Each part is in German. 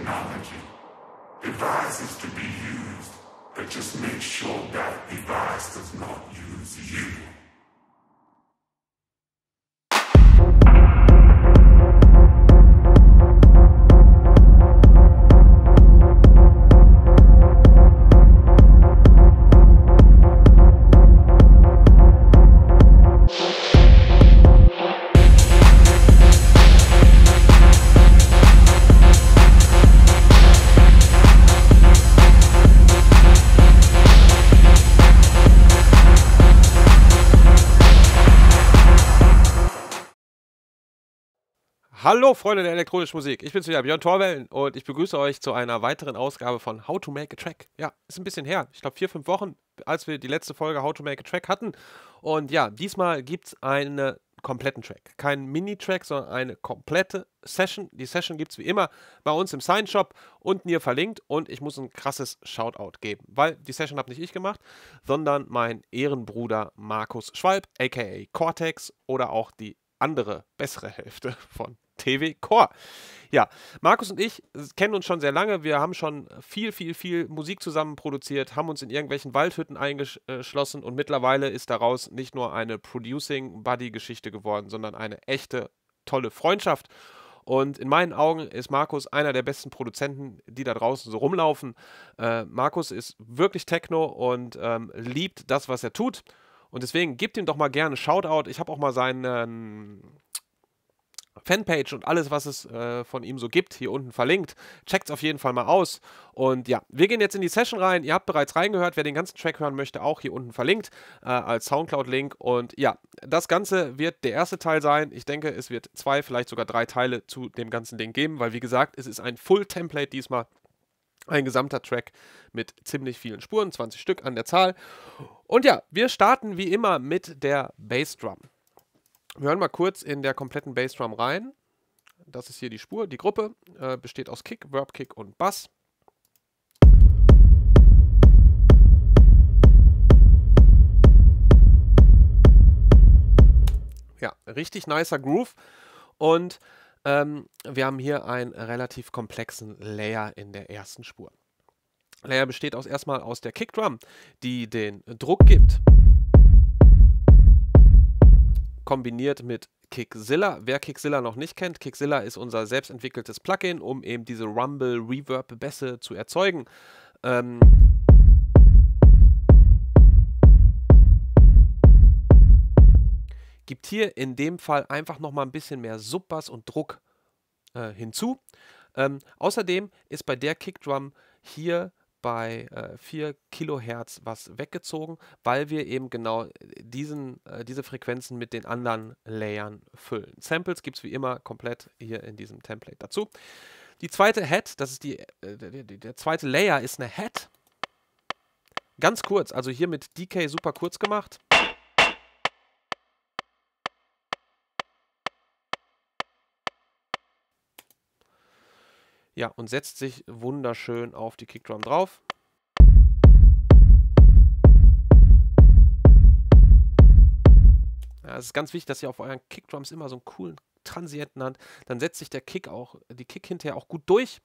technology. Devices to be used, but just make sure that device does not use you. Hallo Freunde der elektronischen Musik, ich bin's wieder, Björn Torwellen, und ich begrüße euch zu einer weiteren Ausgabe von How to Make a Track. Ja, ist ein bisschen her, ich glaube 4-5 Wochen, als wir die letzte Folge How to Make a Track hatten. Und ja, diesmal gibt es einen kompletten Track. Kein Mini-Track, sondern eine komplette Session. Die Session gibt es wie immer bei uns im Sign-Shop, unten hier verlinkt, und ich muss ein krasses Shoutout geben, weil die Session habe nicht ich gemacht, sondern mein Ehrenbruder Markus Schwalb, aka Cortex, oder auch die andere, bessere Hälfte von TW Core. Ja, Markus und ich kennen uns schon sehr lange. Wir haben schon viel Musik zusammen produziert, haben uns in irgendwelchen Waldhütten eingeschlossen, und mittlerweile ist daraus nicht nur eine Producing-Buddy-Geschichte geworden, sondern eine echte, tolle Freundschaft. Und in meinen Augen ist Markus einer der besten Produzenten, die da draußen so rumlaufen. Markus ist wirklich Techno und liebt das, was er tut. Und deswegen gebt ihm doch mal gerne Shoutout. Ich habe auch mal seinen Fanpage und alles, was es von ihm so gibt, hier unten verlinkt. Checkt es auf jeden Fall mal aus. Und ja, wir gehen jetzt in die Session rein. Ihr habt bereits reingehört. Wer den ganzen Track hören möchte, auch hier unten verlinkt als Soundcloud-Link. Und ja, das Ganze wird der erste Teil sein. Ich denke, es wird 2, vielleicht sogar 3 Teile zu dem ganzen Ding geben, weil wie gesagt, es ist ein Full-Template diesmal. Ein gesamter Track mit ziemlich vielen Spuren, 20 Stück an der Zahl. Und ja, wir starten wie immer mit der Bassdrum. Wir hören mal kurz in der kompletten Bassdrum rein. Das ist hier die Spur. Die Gruppe besteht aus Kick, Verb Kick und Bass. Ja, richtig nicer Groove. Und wir haben hier einen relativ komplexen Layer in der ersten Spur. Layer besteht erstmal aus der Kickdrum, die den Druck gibt, kombiniert mit Kickzilla. Wer Kickzilla noch nicht kennt, Kickzilla ist unser selbstentwickeltes Plugin, um eben diese Rumble-Reverb-Bässe zu erzeugen. Gibt hier in dem Fall einfach nochmal ein bisschen mehr Subbass und Druck hinzu. Außerdem ist bei der Kickdrum hier bei 4 Kilohertz was weggezogen, weil wir eben genau diese Frequenzen mit den anderen Layern füllen. Samples gibt es wie immer komplett hier in diesem Template dazu. Die zweite Head, das ist der zweite Layer, ist eine Head. Ganz kurz, also hier mit DK super kurz gemacht. Ja, und setzt sich wunderschön auf die Kickdrum drauf. Ja, es ist ganz wichtig, dass ihr auf euren Kickdrums immer so einen coolen Transienten habt. Dann setzt sich die Kick hinterher auch gut durch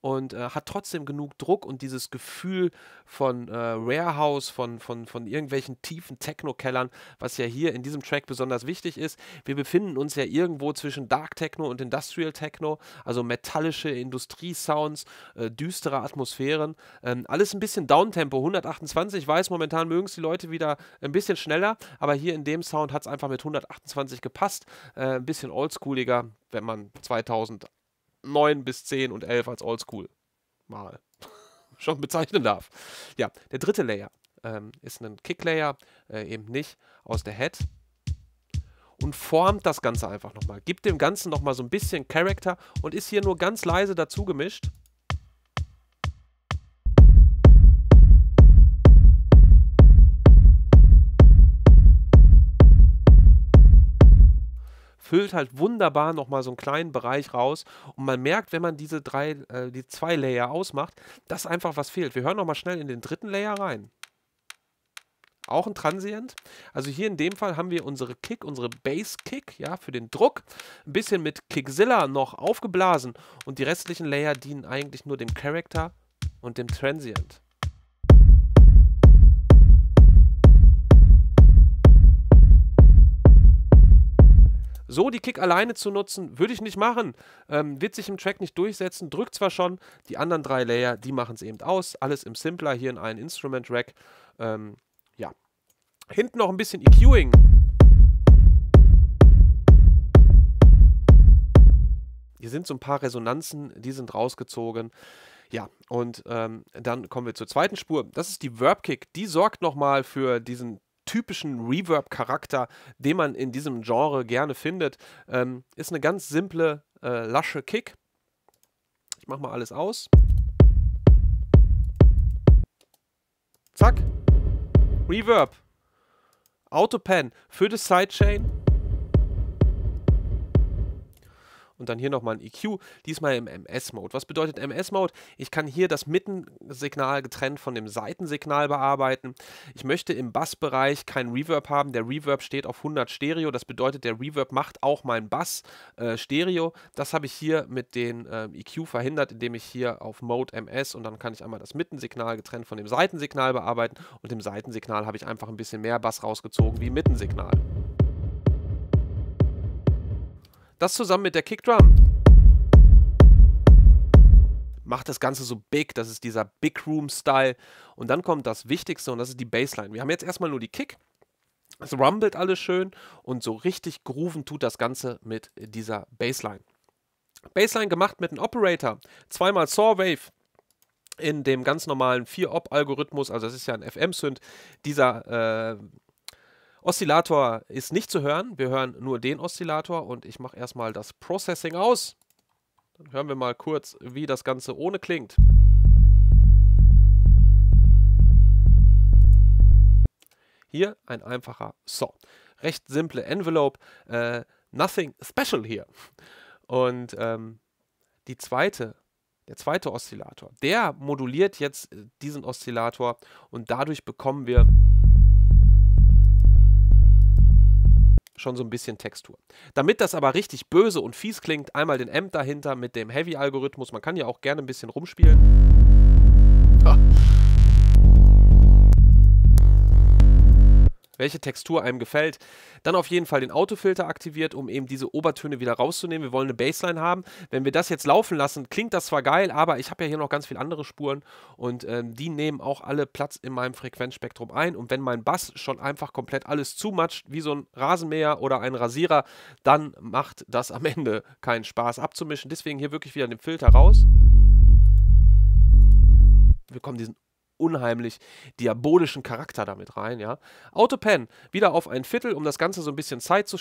und hat trotzdem genug Druck und dieses Gefühl von Warehouse, von irgendwelchen tiefen Techno-Kellern, was ja hier in diesem Track besonders wichtig ist. Wir befinden uns ja irgendwo zwischen Dark Techno und Industrial Techno, also metallische Industriesounds, düstere Atmosphären, alles ein bisschen Downtempo, 128, ich weiß, momentan mögen es die Leute wieder ein bisschen schneller, aber hier in dem Sound hat es einfach mit 128 gepasst, ein bisschen oldschooliger, wenn man 2009 bis 10 und 11 als Oldschool mal schon bezeichnen darf. Ja, der dritte Layer ist ein Kick-Layer, eben nicht aus der Head, und formt das Ganze einfach nochmal. Gibt dem Ganzen nochmal so ein bisschen Charakter und ist hier nur ganz leise dazu gemischt. Füllt halt wunderbar nochmal so einen kleinen Bereich raus, und man merkt, wenn man die 2 Layer ausmacht, dass einfach was fehlt. Wir hören nochmal schnell in den dritten Layer rein. auch ein Transient. Also hier in dem Fall haben wir unsere Kick, unsere Bass-Kick, ja, für den Druck. Ein bisschen mit Kickzilla noch aufgeblasen und die restlichen Layer dienen eigentlich nur dem Character und dem Transient. So die Kick alleine zu nutzen, würde ich nicht machen. Wird sich im Track nicht durchsetzen, drückt zwar schon, die anderen 3 Layer, die machen es eben aus. Alles im Simpler hier in einen Instrument-Rack. Ja. Hinten noch ein bisschen EQing. Hier sind so ein paar Resonanzen, die sind rausgezogen. Ja, und dann kommen wir zur zweiten Spur. Das ist die Verb-Kick. Die sorgt nochmal für diesen typischen Reverb-Charakter, den man in diesem Genre gerne findet. Ist eine ganz simple, lasche Kick. Ich mache mal alles aus. Zack. Reverb. Autopan für das Sidechain. Und dann hier nochmal ein EQ, diesmal im MS-Mode. Was bedeutet MS-Mode? Ich kann hier das Mittensignal getrennt von dem Seitensignal bearbeiten. Ich möchte im Bassbereich keinen Reverb haben. Der Reverb steht auf 100 Stereo. Das bedeutet, der Reverb macht auch meinen Bass Stereo. Das habe ich hier mit den EQ verhindert, indem ich hier auf Mode MS und dann kann ich einmal das Mittensignal getrennt von dem Seitensignal bearbeiten. Und im Seitensignal habe ich einfach ein bisschen mehr Bass rausgezogen wie im Mittensignal. Das zusammen mit der Kickdrum macht das Ganze so big, das ist dieser Big Room-Style. Und dann kommt das Wichtigste und das ist die Bassline. Wir haben jetzt erstmal nur die Kick, es rumbelt alles schön und so richtig grooven tut das Ganze mit dieser Bassline. Bassline gemacht mit einem Operator, zweimal Saw Wave in dem ganz normalen 4-Op-Algorithmus, also das ist ja ein FM-Synth, dieser Oszillator ist nicht zu hören, wir hören nur den Oszillator und ich mache erstmal das Processing aus. Dann hören wir mal kurz, wie das Ganze ohne klingt. Hier ein einfacher Saw. Recht simple Envelope, nothing special hier. Und der zweite Oszillator, der moduliert jetzt diesen Oszillator und dadurch bekommen wir schon so ein bisschen Textur. Damit das aber richtig böse und fies klingt, einmal den Amp dahinter mit dem Heavy-Algorithmus. Man kann ja auch gerne ein bisschen rumspielen. Welche Textur einem gefällt. Dann auf jeden Fall den Autofilter aktiviert, um eben diese Obertöne wieder rauszunehmen. Wir wollen eine Bassline haben. Wenn wir das jetzt laufen lassen, klingt das zwar geil, aber ich habe ja hier noch ganz viele andere Spuren und die nehmen auch alle Platz in meinem Frequenzspektrum ein. Und wenn mein Bass schon einfach komplett alles zumatscht, wie so ein Rasenmäher oder ein Rasierer, dann macht das am Ende keinen Spaß abzumischen. Deswegen hier wirklich wieder den Filter raus. Wir bekommen diesen unheimlich diabolischen Charakter damit rein, ja. Autopan wieder auf ein Viertel, um das Ganze so ein bisschen Side zu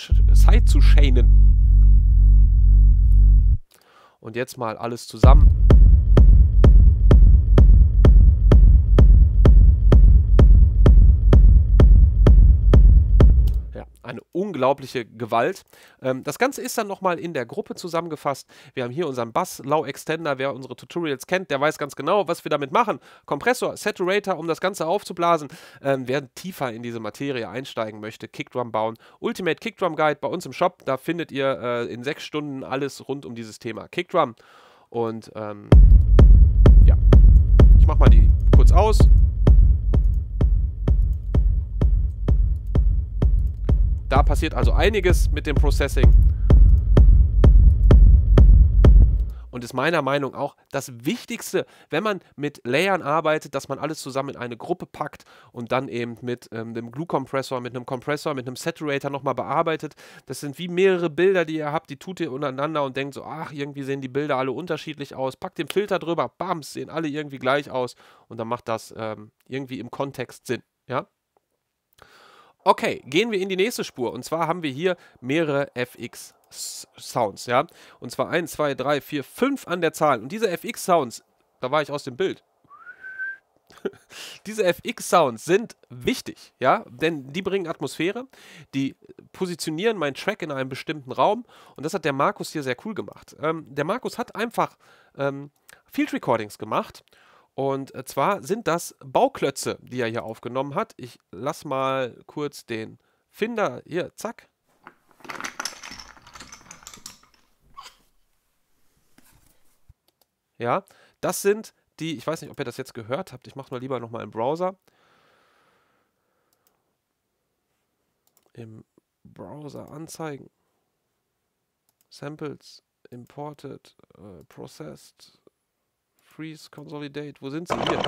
shanen. Und jetzt mal alles zusammen. Ja, eine unglaubliche Gewalt. Das Ganze ist dann nochmal in der Gruppe zusammengefasst. Wir haben hier unseren Bass Low Extender. Wer unsere Tutorials kennt, der weiß ganz genau, was wir damit machen. Kompressor, Saturator, um das Ganze aufzublasen. Wer tiefer in diese Materie einsteigen möchte, Kickdrum bauen. Ultimate Kickdrum Guide bei uns im Shop. Da findet ihr in 6 Stunden alles rund um dieses Thema Kickdrum. Und ja, ich mache mal die kurz aus. Da passiert also einiges mit dem Processing. Und ist meiner Meinung nach auch das Wichtigste, wenn man mit Layern arbeitet, dass man alles zusammen in eine Gruppe packt und dann eben mit einem Glue-Kompressor, mit einem Kompressor, mit einem Saturator nochmal bearbeitet. Das sind wie mehrere Bilder, die ihr habt, die tut ihr untereinander und denkt so, ach, irgendwie sehen die Bilder alle unterschiedlich aus. Packt den Filter drüber, bams, sehen alle irgendwie gleich aus und dann macht das irgendwie im Kontext Sinn, ja. Okay, gehen wir in die nächste Spur. Und zwar haben wir hier mehrere FX-Sounds, ja. Und zwar 1, 2, 3, 4, 5 an der Zahl. Und diese FX-Sounds, da war ich aus dem Bild. Diese FX-Sounds sind wichtig, ja, denn die bringen Atmosphäre, die positionieren meinen Track in einem bestimmten Raum und das hat der Markus hier sehr cool gemacht. Der Markus hat einfach Field Recordings gemacht Und zwar sind das Bauklötze, die er hier aufgenommen hat. Ich lasse mal kurz den Finder hier, zack. Ja, das sind die, ich weiß nicht, ob ihr das jetzt gehört habt, ich mache mal lieber nochmal im Browser. Im Browser anzeigen. Samples, imported, processed, freeze, consolidate. Wo sind sie? Hier.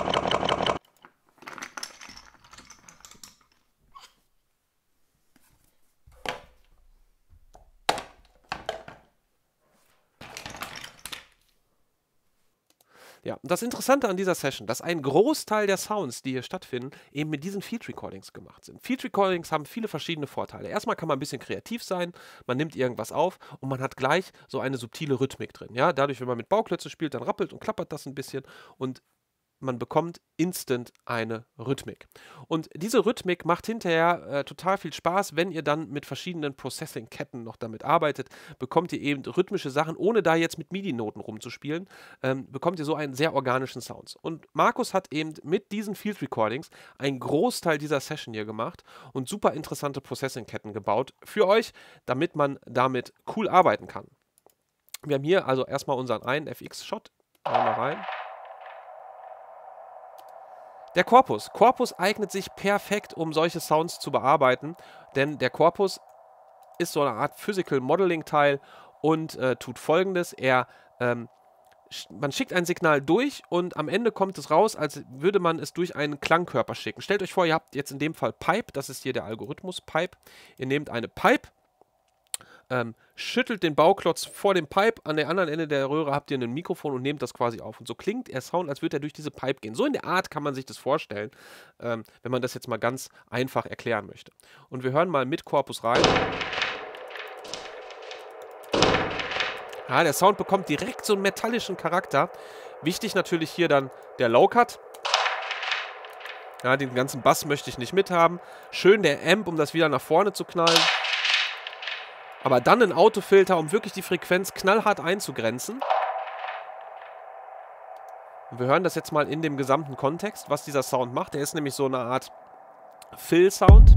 Ja, das Interessante an dieser Session, dass ein Großteil der Sounds, die hier stattfinden, eben mit diesen Field Recordings gemacht sind. Field Recordings haben viele verschiedene Vorteile. Erstmal kann man ein bisschen kreativ sein, man nimmt irgendwas auf und man hat gleich so eine subtile Rhythmik drin. Ja, dadurch, wenn man mit Bauklötze spielt, dann rappelt und klappert das ein bisschen und man bekommt instant eine Rhythmik. Und diese Rhythmik macht hinterher total viel Spaß, wenn ihr dann mit verschiedenen Processing-Ketten noch damit arbeitet, bekommt ihr eben rhythmische Sachen, ohne da jetzt mit MIDI-Noten rumzuspielen, bekommt ihr so einen sehr organischen Sound. Und Markus hat eben mit diesen Field Recordings einen Großteil dieser Session hier gemacht und super interessante Processing-Ketten gebaut für euch, damit man damit cool arbeiten kann. Wir haben hier also erstmal unseren einen FX-Shot, mal rein. Der Korpus. Korpus eignet sich perfekt, um solche Sounds zu bearbeiten, denn der Korpus ist so eine Art Physical Modeling Teil und tut Folgendes. Man schickt ein Signal durch und am Ende kommt es raus, als würde man es durch einen Klangkörper schicken. Stellt euch vor, ihr habt jetzt in dem Fall Pipe, das ist hier der Algorithmus Pipe. Ihr nehmt eine Pipe, schüttelt den Bauklotz vor dem Pipe, an der anderen Ende der Röhre habt ihr ein Mikrofon und nehmt das quasi auf. Und so klingt der Sound, als würde er durch diese Pipe gehen. So in der Art kann man sich das vorstellen, wenn man das jetzt mal ganz einfach erklären möchte. Und wir hören mal mit Korpus rein. Ja, der Sound bekommt direkt so einen metallischen Charakter. Wichtig natürlich hier dann der Low-Cut. Ja, den ganzen Bass möchte ich nicht mithaben. Schön der Amp, um das wieder nach vorne zu knallen. Aber dann ein Autofilter, um wirklich die Frequenz knallhart einzugrenzen. Und wir hören das jetzt mal in dem gesamten Kontext, was dieser Sound macht. Der ist nämlich so eine Art Fill-Sound.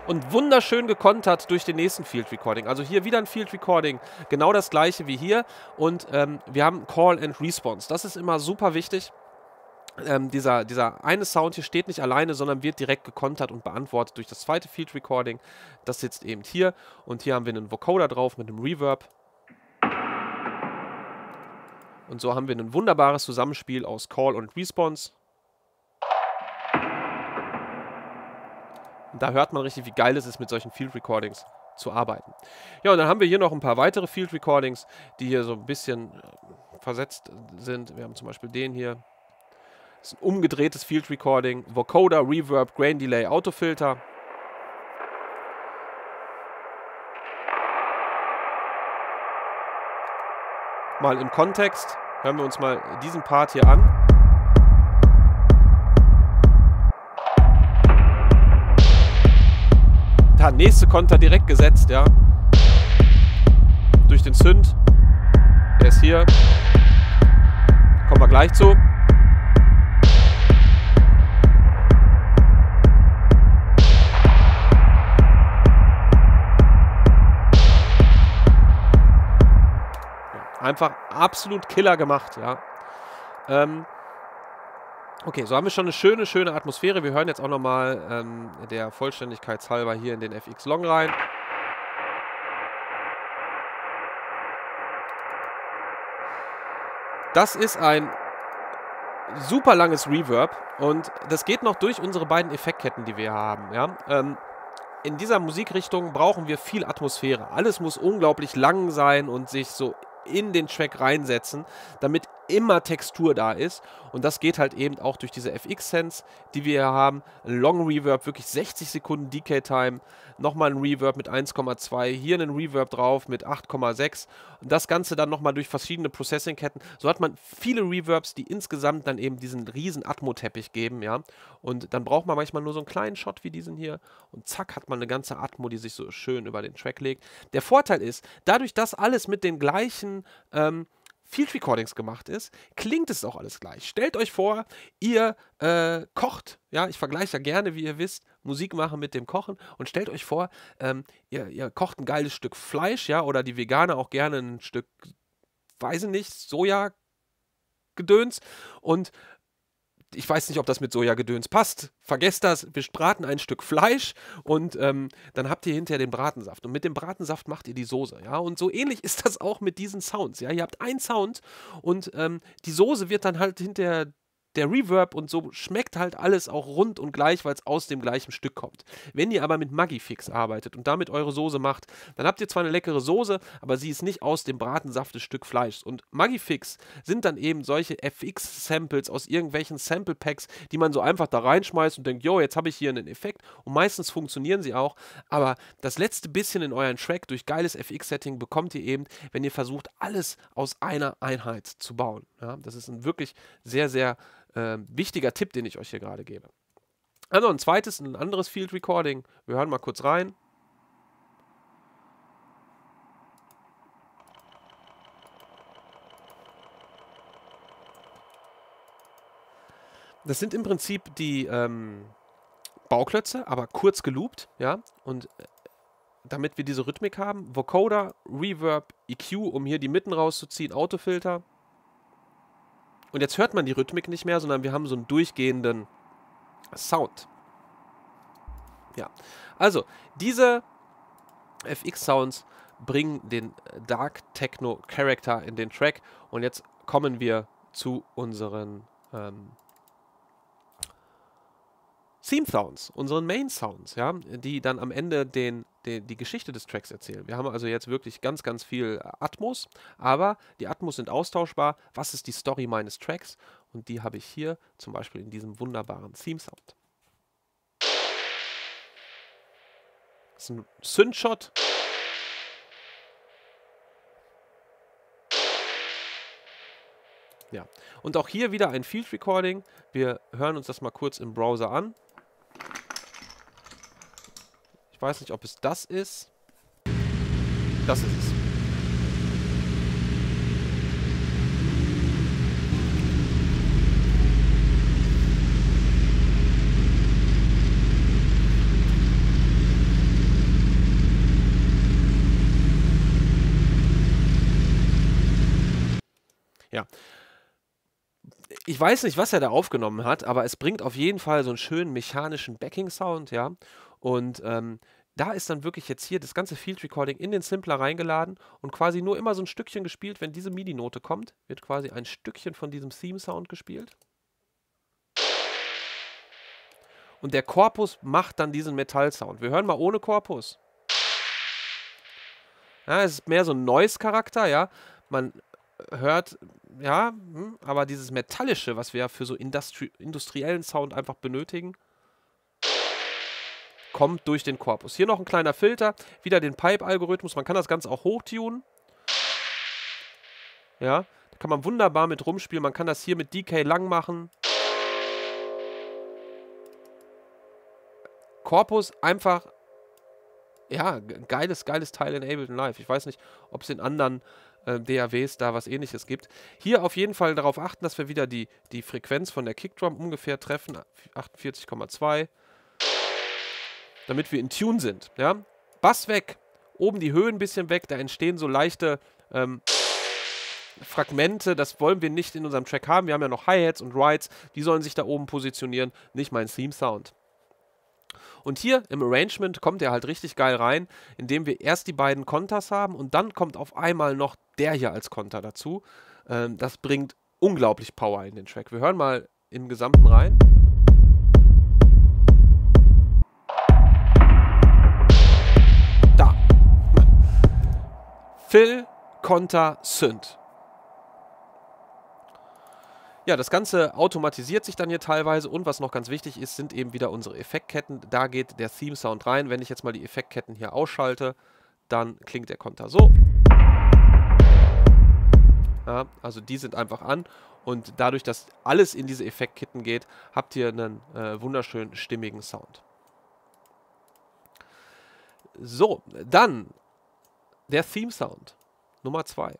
Und wunderschön gekontert durch den nächsten Field Recording. Also hier wieder ein Field Recording, genau das gleiche wie hier. Und wir haben Call and Response. Das ist immer super wichtig. Dieser eine Sound hier steht nicht alleine, sondern wird direkt gekontert und beantwortet durch das zweite Field Recording. Das sitzt eben hier. Und hier haben wir einen Vocoder drauf mit einem Reverb. Und so haben wir ein wunderbares Zusammenspiel aus Call und Response. Und da hört man richtig, wie geil es ist, mit solchen Field Recordings zu arbeiten. Ja, und dann haben wir hier noch ein paar weitere Field Recordings, die hier so ein bisschen versetzt sind. Wir haben zum Beispiel den hier. Das ist ein umgedrehtes Field Recording. Vocoder, Reverb, Grain Delay, Autofilter. Mal im Kontext. Hören wir uns mal diesen Part hier an. Da, nächste Konter direkt gesetzt, ja. Durch den Synth. Der ist hier. Kommen wir gleich zu. Einfach absolut Killer gemacht, ja. Okay, so haben wir schon eine schöne Atmosphäre. Wir hören jetzt auch nochmal der Vollständigkeit halber hier in den FX Long rein. Das ist ein super langes Reverb und das geht noch durch unsere beiden Effektketten, die wir haben, ja. In dieser Musikrichtung brauchen wir viel Atmosphäre. Alles muss unglaublich lang sein und sich so in den Track reinsetzen, damit immer Textur da ist. Und das geht halt eben auch durch diese FX-Sense, die wir hier haben. Ein Long Reverb, wirklich 60 Sekunden Decay Time. Nochmal ein Reverb mit 1,2. Hier einen Reverb drauf mit 8,6. Und das Ganze dann nochmal durch verschiedene Processing-Ketten. So hat man viele Reverbs, die insgesamt dann eben diesen riesen Atmo-Teppich geben, ja. Und dann braucht man manchmal nur so einen kleinen Shot wie diesen hier. Und zack, hat man eine ganze Atmo, die sich so schön über den Track legt. Der Vorteil ist, dadurch, dass alles mit den gleichen Field Recordings gemacht ist, klingt es auch alles gleich. Stellt euch vor, ihr kocht, ja, ich vergleiche ja gerne, wie ihr wisst, Musik machen mit dem Kochen und stellt euch vor, ihr kocht ein geiles Stück Fleisch, ja, oder die Veganer auch gerne ein Stück, weiß ich nicht, Sojagedöns und ich weiß nicht, ob das mit Sojagedöns passt. Vergesst das, wir braten ein Stück Fleisch und dann habt ihr hinterher den Bratensaft. Und mit dem Bratensaft macht ihr die Soße, ja. Und so ähnlich ist das auch mit diesen Sounds, ja. Ihr habt einen Sound und die Soße wird dann halt hinterher der Reverb und so schmeckt halt alles auch rund und gleich, weil es aus dem gleichen Stück kommt. Wenn ihr aber mit Maggi-Fix arbeitet und damit eure Soße macht, dann habt ihr zwar eine leckere Soße, aber sie ist nicht aus dem Bratensaft des Stück Fleischs. Und Maggi-Fix sind dann eben solche FX-Samples aus irgendwelchen Sample-Packs, die man so einfach da reinschmeißt und denkt, jo, jetzt habe ich hier einen Effekt. Und meistens funktionieren sie auch, aber das letzte bisschen in euren Track durch geiles FX-Setting bekommt ihr eben, wenn ihr versucht, alles aus einer Einheit zu bauen. Ja, das ist ein wirklich sehr, sehr wichtiger Tipp, den ich euch hier gerade gebe. Also ein zweites, ein anderes Field Recording. Wir hören mal kurz rein. Das sind im Prinzip die Bauklötze, aber kurz geloopt, ja, und damit wir diese Rhythmik haben, Vocoder, Reverb, EQ, um hier die Mitten rauszuziehen, Autofilter. Und jetzt hört man die Rhythmik nicht mehr, sondern wir haben so einen durchgehenden Sound. Ja, also diese FX-Sounds bringen den Dark Techno Character in den Track. Und jetzt kommen wir zu unseren Theme-Sounds, unseren Main-Sounds, ja, die dann am Ende die Geschichte des Tracks erzählen. Wir haben also jetzt wirklich ganz, ganz viel Atmos, aber die Atmos sind austauschbar. Was ist die Story meines Tracks? Und die habe ich hier zum Beispiel in diesem wunderbaren Theme-Sound. Das ist ein Synth-Shot. Ja, und auch hier wieder ein Field Recording. Wir hören uns das mal kurz im Browser an. Ich weiß nicht, ob es das ist. Das ist es. Ja. Ich weiß nicht, was er da aufgenommen hat, aber es bringt auf jeden Fall so einen schönen mechanischen Backing-Sound, ja. Und da ist dann wirklich jetzt hier das ganze Field Recording in den Simpler reingeladen und quasi nur immer so ein Stückchen gespielt. Wenn diese MIDI-Note kommt, wird quasi ein Stückchen von diesem Theme-Sound gespielt. Und der Korpus macht dann diesen Metall-Sound. Wir hören mal ohne Korpus. Ja, es ist mehr so ein Noise-Charakter, ja. Man hört, ja, aber dieses Metallische, was wir ja für so industriellen Sound einfach benötigen, kommt durch den Korpus. Hier noch ein kleiner Filter, wieder den Pipe-Algorithmus. Man kann das Ganze auch hochtunen. Ja, da kann man wunderbar mit rumspielen. Man kann das hier mit Decay lang machen. Korpus einfach, ja, geiles Teil in Ableton Live. Ich weiß nicht, ob es in anderen DAWs da was Ähnliches gibt. Hier auf jeden Fall darauf achten, dass wir wieder die Frequenz von der Kickdrum ungefähr treffen. 48,2. Damit wir in Tune sind. Ja? Bass weg, oben die Höhen ein bisschen weg, da entstehen so leichte Fragmente, das wollen wir nicht in unserem Track haben. Wir haben ja noch Hi-Hats und Rides, die sollen sich da oben positionieren, nicht mein Theme-Sound. Und hier im Arrangement kommt er halt richtig geil rein, indem wir erst die beiden Konters haben und dann kommt auf einmal noch der hier als Konter dazu. Das bringt unglaublich Power in den Track. Wir hören mal im Gesamten rein. Fill, Konter, Synth. Ja, das Ganze automatisiert sich dann hier teilweise und was noch ganz wichtig ist, sind eben wieder unsere Effektketten. Da geht der Theme-Sound rein. Wenn ich jetzt mal die Effektketten hier ausschalte, dann klingt der Konter so. Ja, also die sind einfach an und dadurch, dass alles in diese Effektketten geht, habt ihr einen wunderschönen stimmigen Sound. So, dann der Theme-Sound Nummer 2.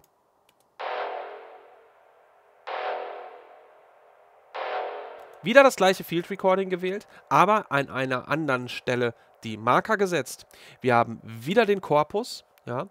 Wieder das gleiche Field Recording gewählt, aber an einer anderen Stelle die Marker gesetzt. Wir haben wieder den Korpus, ja.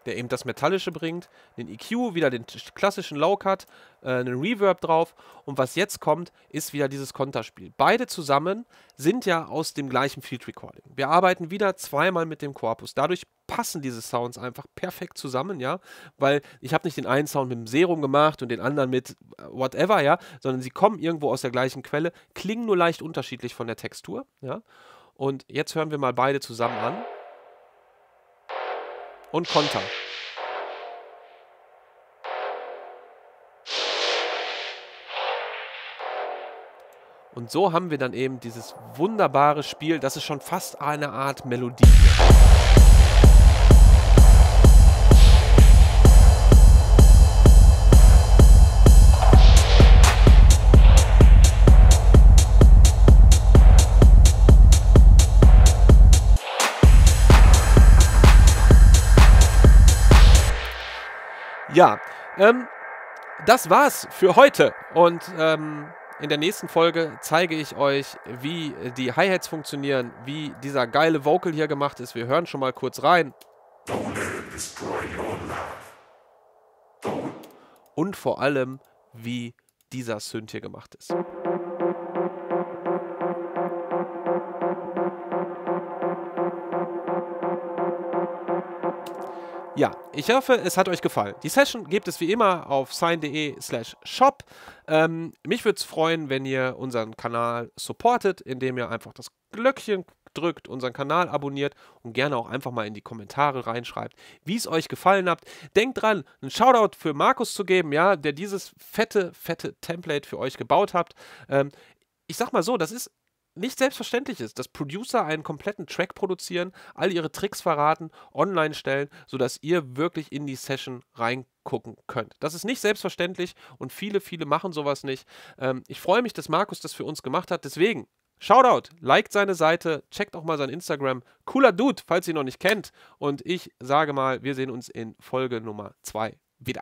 Der eben das Metallische bringt, den EQ, wieder den klassischen Low-Cut, einen Reverb drauf und was jetzt kommt, ist wieder dieses Konterspiel. Beide zusammen sind ja aus dem gleichen Field Recording. Wir arbeiten wieder zweimal mit dem Korpus. Dadurch passen diese Sounds einfach perfekt zusammen, ja, weil ich habe nicht den einen Sound mit dem Serum gemacht und den anderen mit whatever, ja, sondern sie kommen irgendwo aus der gleichen Quelle, klingen nur leicht unterschiedlich von der Textur, ja. Und jetzt hören wir mal beide zusammen an. Und Konter. Und so haben wir dann eben dieses wunderbare Spiel, das ist schon fast eine Art Melodie. Ja, das war's für heute und in der nächsten Folge zeige ich euch, wie die Hi-Hats funktionieren, wie dieser geile Vocal hier gemacht ist. Wir hören schon mal kurz rein. Und vor allem, wie dieser Synth hier gemacht ist. Ja, ich hoffe, es hat euch gefallen. Die Session gibt es wie immer auf sign.de/shop. Mich würde es freuen, wenn ihr unseren Kanal supportet, indem ihr einfach das Glöckchen drückt, unseren Kanal abonniert und gerne auch einfach mal in die Kommentare reinschreibt, wie es euch gefallen hat. Denkt dran, einen Shoutout für Markus zu geben, ja, der dieses fette Template für euch gebaut hat. Ich sag mal so, das ist nicht selbstverständlich ist, dass Producer einen kompletten Track produzieren, all ihre Tricks verraten, online stellen, sodass ihr wirklich in die Session reingucken könnt. Das ist nicht selbstverständlich und viele machen sowas nicht. Ich freue mich, dass Markus das für uns gemacht hat, deswegen Shoutout, liked seine Seite, checkt auch mal sein Instagram. Cooler Dude, falls ihr ihn noch nicht kennt. Und ich sage mal, wir sehen uns in Folge Nummer 2 wieder.